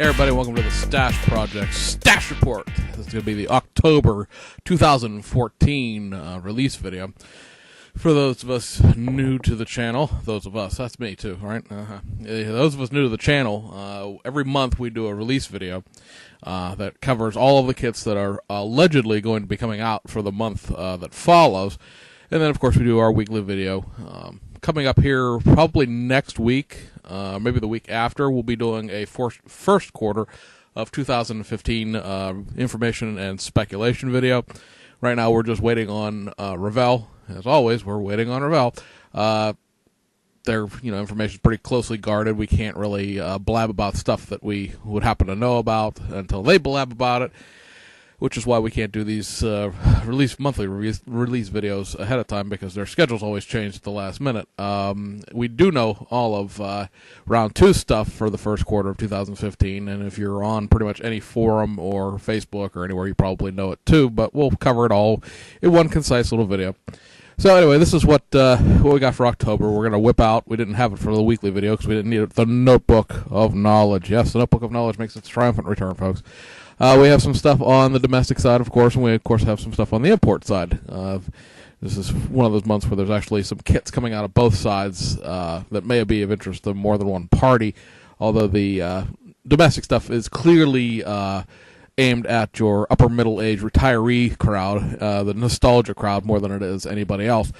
Hey everybody, welcome to the Stash Project Stash Report. This is going to be the October 2014 release video. For those of us new to the channel, that's me too, right? Those of us new to the channel, every month we do a release video that covers all of the kits that are allegedly going to be coming out for the month that follows. And then, of course, we do our weekly video. Coming up here probably next week, maybe the week after, we'll be doing a first quarter of 2015 information and speculation video. Right now, we're just waiting on Revell. As always, we're waiting on Revell. Their information is pretty closely guarded. We can't really blab about stuff that we would happen to know about until they blab about it, which is why we can't do these monthly release videos ahead of time, because their schedules always change at the last minute. We do know all of round 2 stuff for the first quarter of 2015, and if you're on pretty much any forum or Facebook or anywhere, you probably know it too, but we'll cover it all in one concise little video. So anyway, this is what we got for October. We're going to whip out. We didn't have it for the weekly video because we didn't need it. The Notebook of Knowledge. Yes, the Notebook of Knowledge makes its triumphant return, folks. We have some stuff on the domestic side, of course, and we, of course, have some stuff on the import side. This is one of those months where there's actually some kits coming out of both sides that may be of interest to more than one party, although the domestic stuff is clearly aimed at your upper middle-age retiree crowd, the nostalgia crowd, more than it is anybody else.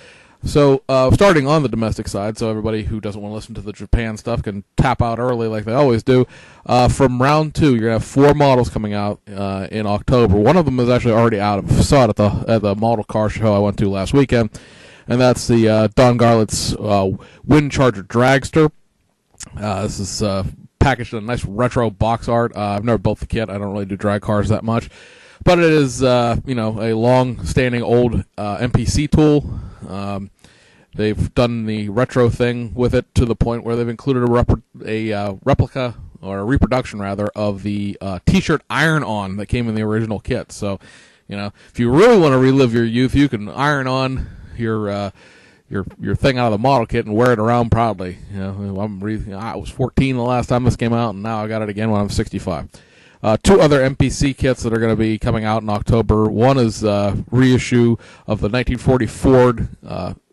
So, starting on the domestic side, so everybody who doesn't want to listen to the Japan stuff can tap out early like they always do. From round 2, you're going to have 4 models coming out in October. One of them is actually already out. I saw it at the model car show I went to last weekend, and that's the Don Garlits Windcharger Dragster. This is packaged in a nice retro box art. I've never built the kit. I don't really do drag cars that much. But it is, a long-standing old MPC tool. They've done the retro thing with it to the point where they've included a replica, or a reproduction rather, of the T-shirt iron-on that came in the original kit. So, if you really want to relive your youth, you can iron on your thing out of the model kit and wear it around proudly. I was 14 the last time this came out, and now I got it again when I'm 65. 2 other MPC kits that are going to be coming out in October. One is reissue of the 1940 Ford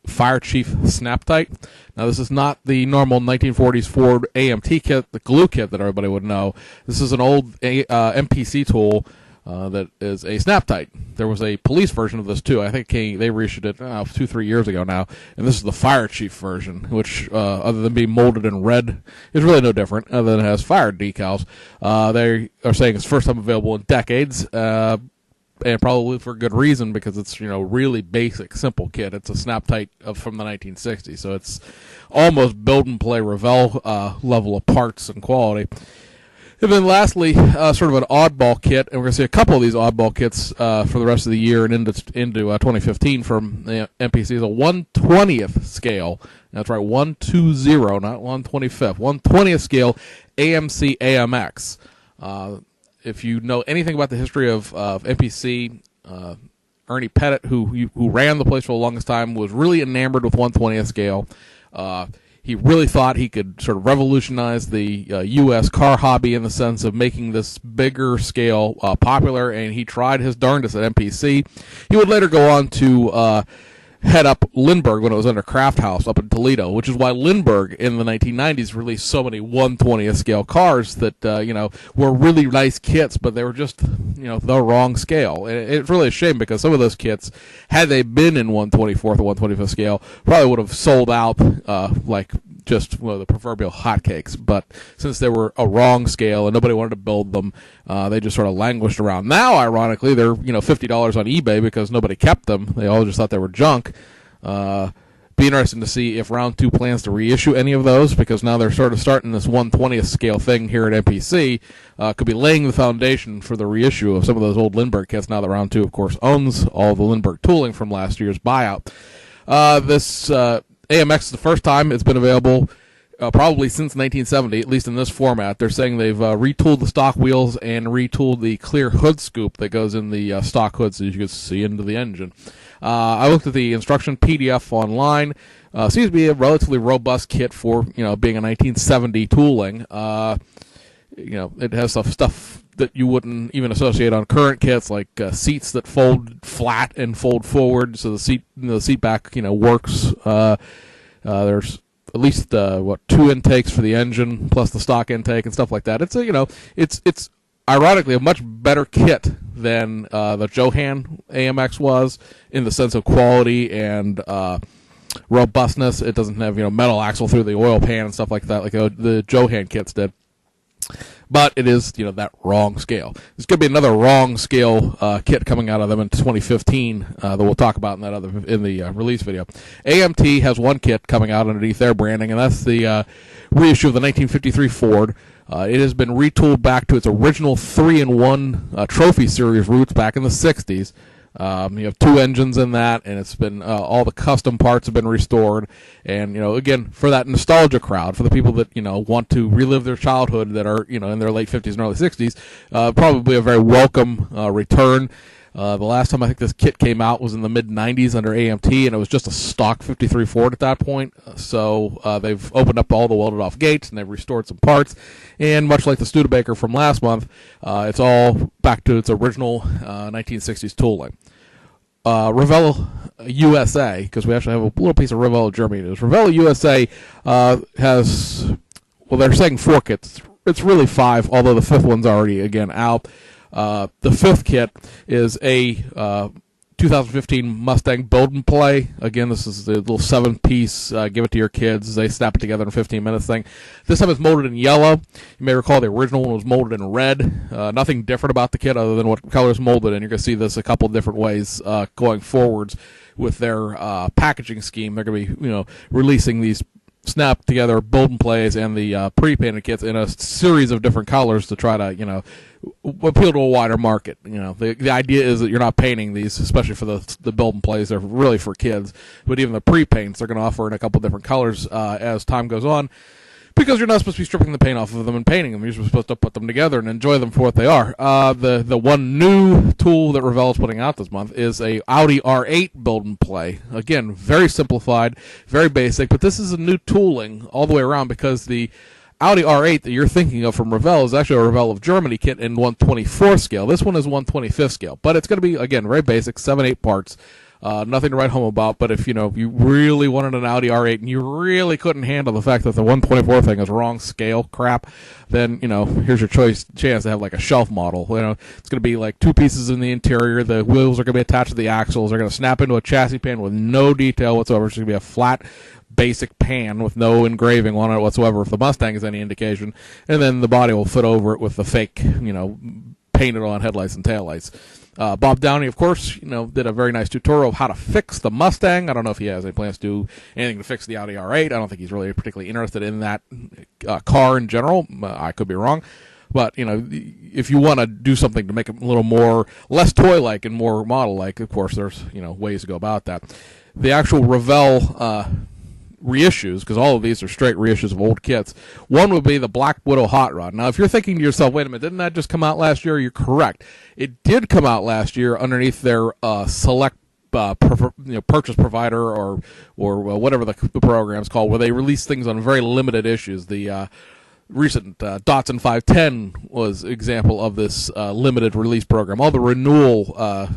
Fire Chief Snap-Tight. Now, this is not the normal 1940s Ford AMT kit, the glue kit that everybody would know. This is an old MPC tool that is a Snap-Tight. There was a police version of this, too. I think they reissued it 2-3 years ago now, and this is the Fire Chief version, which, other than being molded in red, is really no different, other than it has fire decals. They are saying it's first time available in decades, and probably for good reason, because it's, really basic, simple kit. It's a Snap-Tight from the 1960s, so it's almost build-and-play Revell level of parts and quality. And then lastly, sort of an oddball kit, and we're going to see a couple of these oddball kits for the rest of the year and into 2015 from MPC. Is a 1/20th scale. That's right, 120, not 1/25. 1/20th scale AMC AMX. If you know anything about the history of MPC, Ernie Pettit, who ran the place for the longest time, was really enamored with 1/20th scale. He really thought he could sort of revolutionize the U.S. car hobby in the sense of making this bigger scale popular, and he tried his darndest at MPC. He would later go on to head up Lindbergh when it was under Kraft House up in Toledo, which is why Lindbergh in the 1990s released so many 1/20th scale cars that, were really nice kits, but they were just, the wrong scale. And it's really a shame, because some of those kits, had they been in 1/24th or 1/25th scale, probably would have sold out like just the proverbial hotcakes. But since they were a wrong scale and nobody wanted to build them, they just sort of languished around. Now, ironically, they're $50 on eBay because nobody kept them. They all just thought they were junk. Be interesting to see if round 2 plans to reissue any of those, because now they're sort of starting this 1/20th scale thing here at MPC. Could be laying the foundation for the reissue of some of those old Lindbergh kits, now that round 2, of course, owns all the Lindbergh tooling from last year's buyout. This AMX is the first time it's been available probably since 1970, at least in this format. They're saying they've retooled the stock wheels and retooled the clear hood scoop that goes in the stock hood so you can see into the engine. I looked at the instruction PDF online. Seems to be a relatively robust kit for being a 1970 tooling. it has stuff that you wouldn't even associate on current kits, like seats that fold flat and fold forward, so the seat back works. There's at least 2 intakes for the engine plus the stock intake and stuff like that. It's it's ironically a much better kit than the Johan AMX was, in the sense of quality and robustness. It doesn't have metal axle through the oil pan and stuff like that, like the Johan kits did. But it is, that wrong scale. There's going to be another wrong scale kit coming out of them in 2015 that we'll talk about in the release video. AMT has one kit coming out underneath their branding, and that's the reissue of the 1953 Ford. It has been retooled back to its original 3-in-1 Trophy Series roots back in the 60s. You have 2 engines in that, and it's been all the custom parts have been restored. And again, for that nostalgia crowd, for the people that want to relive their childhood, that are in their late 50s and early 60s, probably a very welcome return. The last time I think this kit came out was in the mid-90s under AMT, and it was just a stock 53 Ford at that point. So they've opened up all the welded-off gates, and they've restored some parts. And much like the Studebaker from last month, it's all back to its original 1960s tooling. Revell USA, because we actually have a little piece of Revell Germany news. Revell USA has, they're saying 4 kits. It's really 5, although the 5th one's already, again, out. The 5th kit is a 2015 Mustang Build and Play. Again, this is the little 7-piece, give it to your kids, they snap it together in 15 minutes thing. This time it's molded in yellow. You may recall the original one was molded in red. Nothing different about the kit other than what color is molded in. You're going to see this a couple different ways going forwards with their packaging scheme. They're going to be releasing these snap together build and plays and the pre-painted kits in a series of different colors to try to appeal to a wider market. The idea is that you're not painting these, especially for the build and plays. They're really for kids, but even the pre-paints they're going to offer in a couple different colors as time goes on, because you're not supposed to be stripping the paint off of them and painting them. You're supposed to put them together and enjoy them for what they are. The one new tool that Revell is putting out this month is a Audi R8 build and play. Again, very simplified, very basic, but this is a new tooling all the way around, because the Audi R8 that you're thinking of from Revell is actually a Revell of Germany kit in 1/24 scale. This one is 1/25 scale, but it's going to be, again, very basic, 7-8 parts. Nothing to write home about, but if you really wanted an Audi R8 and you really couldn't handle the fact that the 1/24 thing is wrong scale crap, then here's your chance to have like a shelf model. It's going to be like 2 pieces in the interior. The wheels are going to be attached to the axles. They're going to snap into a chassis pan with no detail whatsoever. It's going to be a flat, basic pan with no engraving on it whatsoever, if the Mustang is any indication, and then the body will fit over it with the fake, painted on headlights and taillights. Bob Downey, of course, did a very nice tutorial of how to fix the Mustang. I don't know if he has any plans to do anything to fix the Audi R8. I don't think he's really particularly interested in that car in general. I could be wrong. But, if you want to do something to make it a little more, less toy-like and more model-like, of course, there's, ways to go about that. The actual Revell reissues, because all of these are straight reissues of old kits. One would be the Black Widow Hot Rod. Now, if you're thinking to yourself, wait a minute, didn't that just come out last year? You're correct. It did come out last year underneath their select purchase provider or whatever the program's called, where they release things on very limited issues. The recent Datsun 510 was an example of this limited release program. All the renewal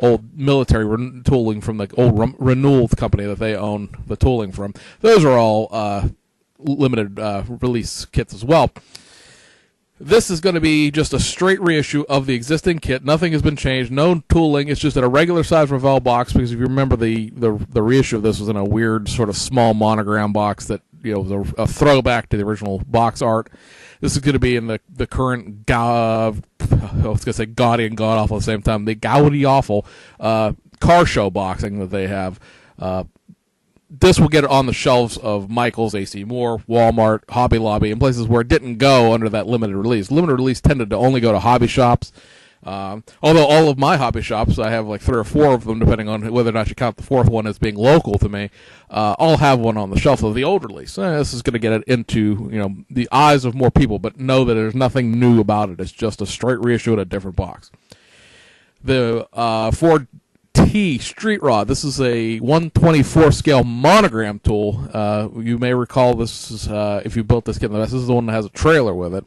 old military tooling from the old Renewal company that they own the tooling from, those are all limited release kits as well. This is going to be just a straight reissue of the existing kit. Nothing has been changed, no tooling. It's just in a regular size Revell box, because if you remember the reissue of this was in a weird sort of small monogram box that was a throwback to the original box art. This is going to be in the current, I was going to say gaudy and god-awful at the same time, the gaudy-awful car show boxing that they have. This will get it on the shelves of Michael's, AC Moore, Walmart, Hobby Lobby, and places where it didn't go under that limited release. Limited release tended to only go to hobby shops. Although all of my hobby shops, I have like 3 or 4 of them, depending on whether or not you count the 4th one as being local to me, all have one on the shelf of the old release. This is going to get it into the eyes of more people, but know that there's nothing new about it. It's just a straight reissue in a different box. The Ford T Street Rod. This is a 1/24 scale monogram tool. You may recall this is, if you built this kit in the past, this is the one that has a trailer with it.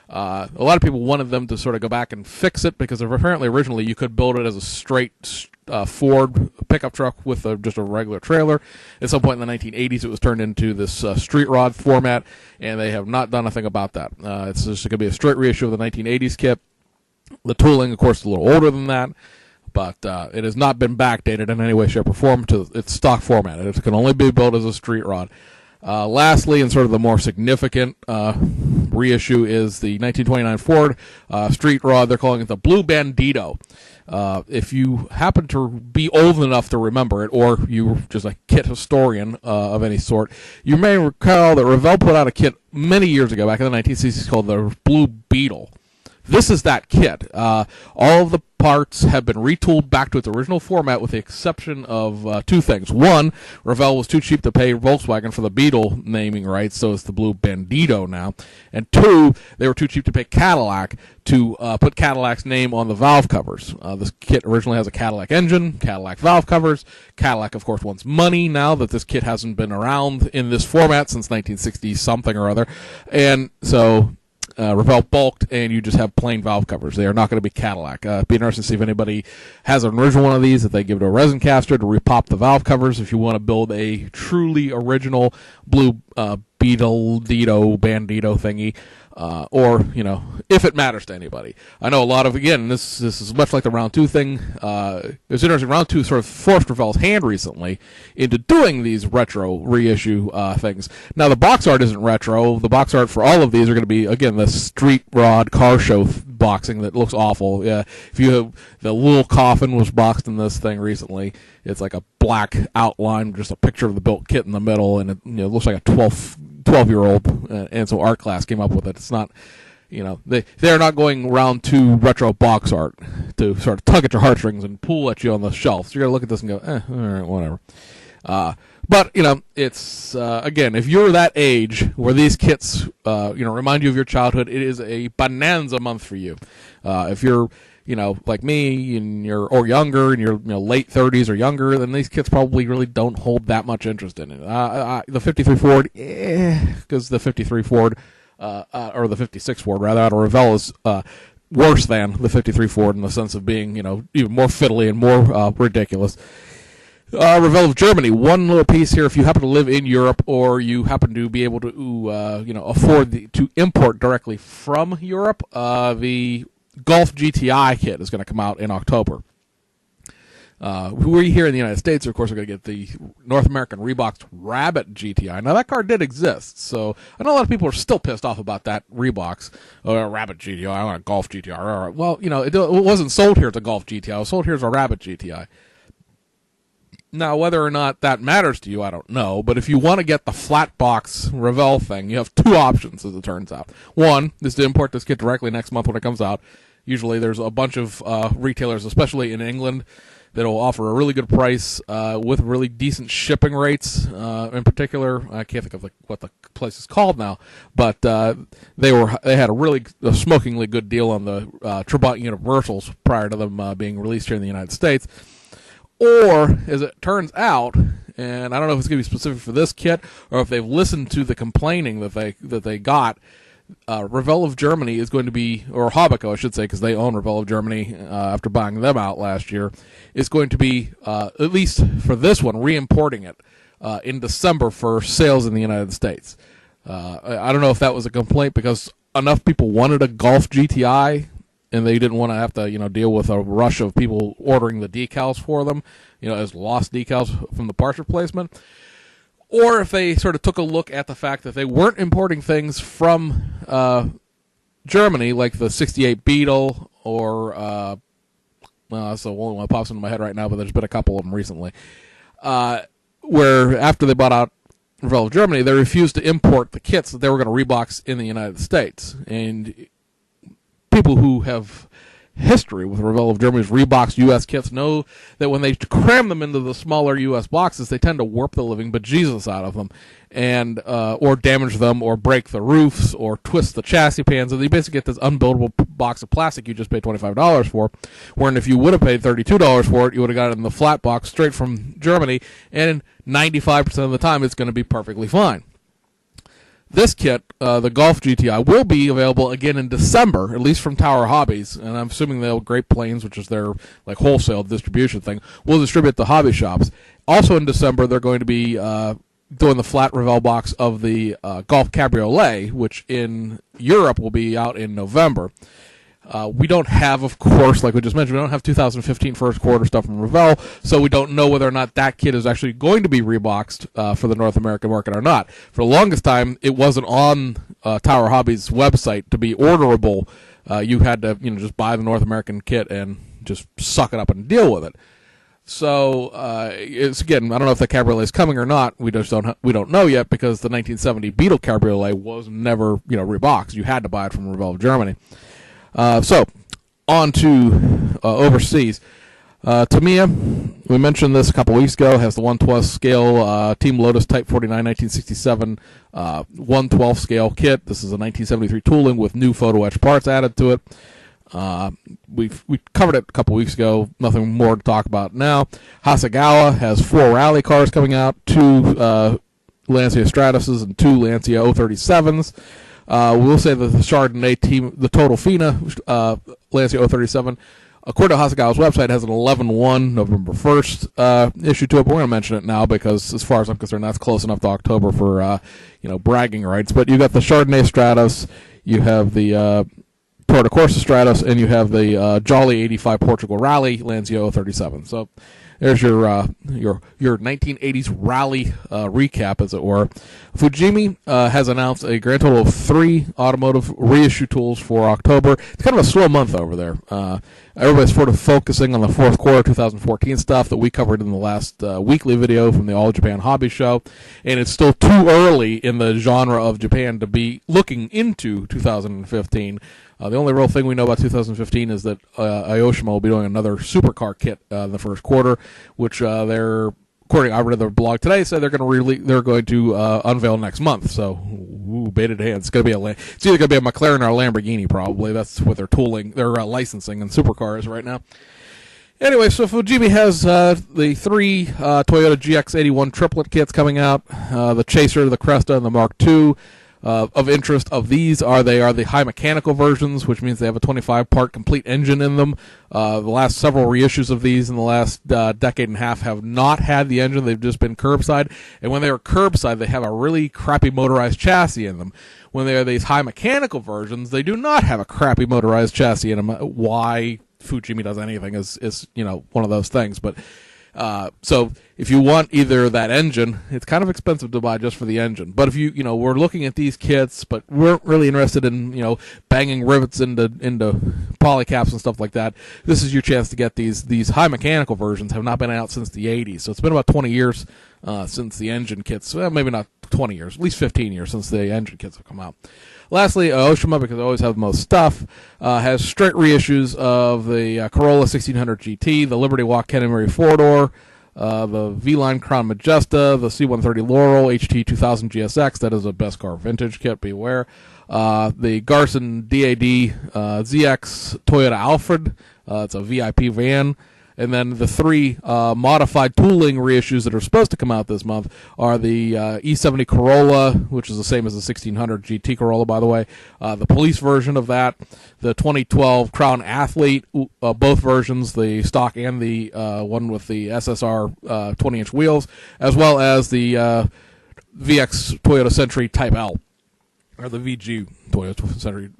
A lot of people wanted them to sort of go back and fix it because apparently originally you could build it as a straight Ford pickup truck with just a regular trailer. At some point in the 1980s, it was turned into this street rod format, and they have not done a thing about that. It's just going to be a straight reissue of the 1980s kit. The tooling, of course, is a little older than that, but it has not been backdated in any way, shape, or form to its stock format. It can only be built as a street rod. Lastly, and sort of the more significant reissue is the 1929 Ford street rod. They're calling it the Blue Bandito. If you happen to be old enough to remember it, or you're just a kit historian of any sort, you may recall that Revell put out a kit many years ago, back in the 1960s, called the Blue Beetle. This is that kit. All of the parts have been retooled back to its original format with the exception of two things. One, Revell was too cheap to pay Volkswagen for the Beetle naming rights, so it's the Blue Bandito now. And two, they were too cheap to pay Cadillac to put Cadillac's name on the valve covers. This kit originally has a Cadillac engine, Cadillac valve covers. Cadillac, of course, wants money now that this kit hasn't been around in this format since 1960-something or other. And so Revell bulked, and you just have plain valve covers. They are not going to be Cadillac. It'd be interesting to see if anybody has an original one of these, if they give it to a resin caster to repop the valve covers. If you want to build a truly original Blue Bandito thingy, or, if it matters to anybody. I know a lot of, again, this is much like the Round 2 thing. It was interesting, Round 2 sort of forced Revell's hand recently into doing these retro reissue things. Now, the box art isn't retro. The box art for all of these are going to be, again, the street rod car show boxing that looks awful. Yeah, if you have, the little coffin was boxed in this thing recently. It's like a black outline, just a picture of the built kit in the middle, and it looks like a 12-year-old, and so art class came up with it. It's not, they're not going Round 2 retro box art to sort of tug at your heartstrings and pull at you on the shelf. So you're going to look at this and go, all right, whatever. But, it's, again, if you're that age where these kits, remind you of your childhood, it is a bonanza month for you. If you're, like me, or younger, in your late 30s or younger, then these kits probably really don't hold that much interest in it. The 53 Ford, because the 53 Ford, or the 56 Ford, rather, out of Revell is worse than the 53 Ford in the sense of being, even more fiddly and more ridiculous. Revell of Germany, one little piece here. If you happen to live in Europe, or you happen to be able to, afford to import directly from Europe, the Golf GTI kit is going to come out in October. We here in the United States, of course, are going to get the North American Reeboxed Rabbit GTI. Now, that car did exist, so I know a lot of people are still pissed off about that Reebox. Rabbit GTI, I want a Golf GTI. Well, it wasn't sold here as a Golf GTI. It was sold here as a Rabbit GTI. Now, whether or not that matters to you, I don't know. But if you want to get the flat box Revell thing, you have two options, as it turns out. One is to import this kit directly next month when it comes out. Usually there's a bunch of retailers, especially in England, that will offer a really good price with really decent shipping rates. In particular, I can't think of what the place is called now, but they had a smokingly good deal on the Trabant Universals prior to them being released here in the United States. Or, as it turns out, and I don't know if it's going to be specific for this kit or if they've listened to the complaining that they got, Revell of Germany is going to be, or Habico, I should say, because they own Revell of Germany after buying them out last year, is going to be, at least for this one, re-importing it in December for sales in the United States. I don't know if that was a complaint because enough people wanted a Golf GTI and they didn't want to have to, deal with a rush of people ordering the decals for them, as lost decals from the parts replacement. Or if they sort of took a look at the fact that they weren't importing things from Germany, like the 68 Beetle, or, that's the only one that pops into my head right now, but there's been a couple of them recently, where after they bought out Revell of Germany, they refused to import the kits that they were going to rebox in the United States. And people who have history with Revell of Germany's reboxed U.S. kits know that when they cram them into the smaller U.S. boxes, they tend to warp the living bejesus out of them, and or damage them, or break the roofs, or twist the chassis pans, and you basically get this unbuildable box of plastic you just paid $25 for, wherein if you would have paid $32 for it, you would have got it in the flat box straight from Germany, and 95% of the time it's going to be perfectly fine. This kit, the Golf GTI, will be available again in December, at least from Tower Hobbies, and I'm assuming they'll Great Plains, which is their like wholesale distribution thing, will distribute the hobby shops. Also in December, they're going to be doing the flat Revell box of the Golf Cabriolet, which in Europe will be out in November. We don't have, of course, like we just mentioned, we don't have 2015 first quarter stuff from Revell, so we don't know whether or not that kit is actually going to be reboxed for the North American market or not. For the longest time, it wasn't on Tower Hobbies' website to be orderable. You had to, just buy the North American kit and just suck it up and deal with it. So it's again, I don't know if the Cabriolet is coming or not. We don't know yet because the 1970 Beetle Cabriolet was never reboxed. You had to buy it from Revell of Germany. So, on to overseas. Tamiya, we mentioned this a couple weeks ago, has the 1/12 scale Team Lotus Type 49 1967 1/12 scale kit. This is a 1973 tooling with new photo etch parts added to it. We covered it a couple weeks ago. Nothing more to talk about now. Hasegawa has 4 rally cars coming out, 2 Lancia Stratuses and 2 Lancia 037s. We'll say that the Chardonnay team, the Total Fina Lancia 037, according to Hasegawa's website, has an 11/1 November 1st issue to it. But we're going to mention it now because, as far as I'm concerned, that's close enough to October for bragging rights. But you got the Chardonnay Stratus, you have the Tour de Corsa Stratus, and you have the Jolly 85 Portugal Rally Lancia 037. So there's your 1980s rally recap, as it were. Fujimi has announced a grand total of 3 automotive reissue tools for October. It's kind of a slow month over there. Everybody's sort of focusing on the fourth quarter 2014 stuff that we covered in the last weekly video from the All Japan Hobby Show, and it's still too early in the genre of Japan to be looking into 2015. The only real thing we know about 2015 is that Aoshima will be doing another supercar kit in the first quarter, which they're, according I read their blog today, said they're going to unveil next month. So, bated hands. It's going to be it's either going to be a McLaren or a Lamborghini, probably. That's what they're tooling, they're licensing in supercars right now. Anyway, so Fujimi has the 3 Toyota GX81 triplet kits coming out: the Chaser, the Cresta, and the Mark II. Of interest of these they are the high mechanical versions, which means they have a 25-part complete engine in them. The last several reissues of these in the last decade and a half have not had the engine. They've just been curbside. And when they are curbside, they have a really crappy motorized chassis in them. When they are these high mechanical versions, they do not have a crappy motorized chassis in them. Why Fujimi does anything is one of those things. But so if you want either that engine, it's kind of expensive to buy just for the engine. But if we're looking at these kits, but we're really interested in, banging rivets into polycaps and stuff like that, this is your chance to get these high mechanical versions. Have not been out since the 80s. So it's been about 20 years since the engine kits, well, maybe not 20 years, at least 15 years since the engine kits have come out. Lastly, Aoshima, because they always have the most stuff, has straight reissues of the Corolla 1600 GT, the Liberty Walk Ken Emery 4-door, the V-Line Crown Majesta, the C-130 Laurel HT 2000 GSX, that is a best car vintage kit, beware. The Garson DAD ZX Toyota Alfred, it's a VIP van. And then the 3 modified tooling reissues that are supposed to come out this month are the E70 Corolla, which is the same as the 1600 GT Corolla, by the way, the police version of that, the 2012 Crown Athlete, both versions, the stock and the one with the SSR 20-inch wheels, as well as the VX Toyota Century Type L, or the VG Toyota Century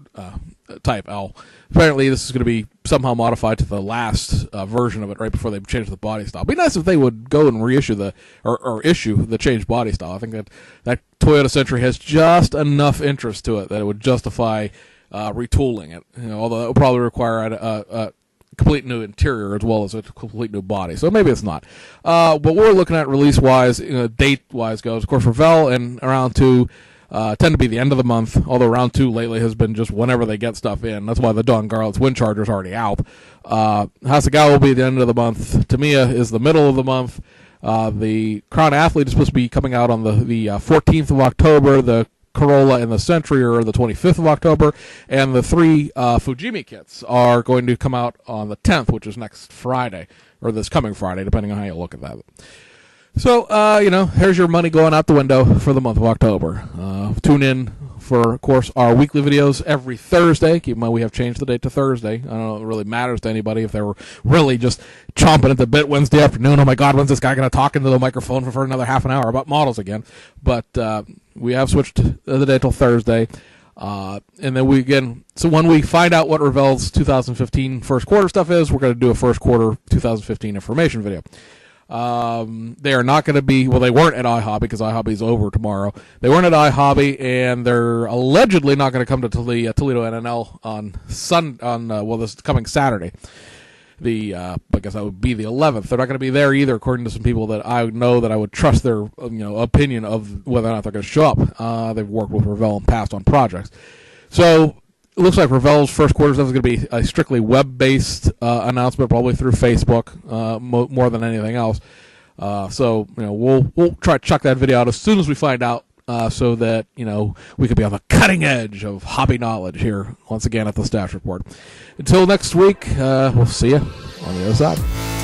Type L. Apparently, this is going to be somehow modified to the last version of it right before they change the body style. It'd be nice if they would go and reissue or issue the changed body style. I think that Toyota Century has just enough interest to it that it would justify retooling it. Although it would probably require a complete new interior as well as a complete new body. So maybe it's not. But we're looking at release-wise, date-wise goes. Of course, Revell and Round 2 tend to be the end of the month, although Round 2 lately has been just whenever they get stuff in. That's why the Don Garlett's Wind Charger's already out. Hasegawa will be the end of the month. Tamiya is the middle of the month. The Crown Athlete is supposed to be coming out on the 14th of October. The Corolla and the Century are the 25th of October. And the 3 Fujimi kits are going to come out on the 10th, which is next Friday, or this coming Friday, depending on how you look at that. So, here's your money going out the window for the month of October. Tune in for, of course, our weekly videos every Thursday. Keep in mind we have changed the date to Thursday. I don't know if it really matters to anybody if they were really just chomping at the bit Wednesday afternoon. Oh, my God, when's this guy going to talk into the microphone for another half an hour about models again? But we have switched the day till Thursday. And then so when we find out what Revell's 2015 first quarter stuff is, we're going to do a first quarter 2015 information video. They are not going to be, well, they weren't at iHobby because iHobby is over tomorrow. They weren't at iHobby, and they're allegedly not going to come to Toledo NNL on this coming Saturday. I guess that would be the 11th. They're not going to be there either, according to some people that I know that I would trust their opinion of whether or not they're going to show up. They've worked with Revell in the past on projects. So it looks like Revell's first quarter stuff is going to be a strictly web-based announcement, probably through Facebook, more than anything else. So we'll try to chuck that video out as soon as we find out, so that we could be on the cutting edge of hobby knowledge here once again at the Stash Report. Until next week, we'll see you on the other side.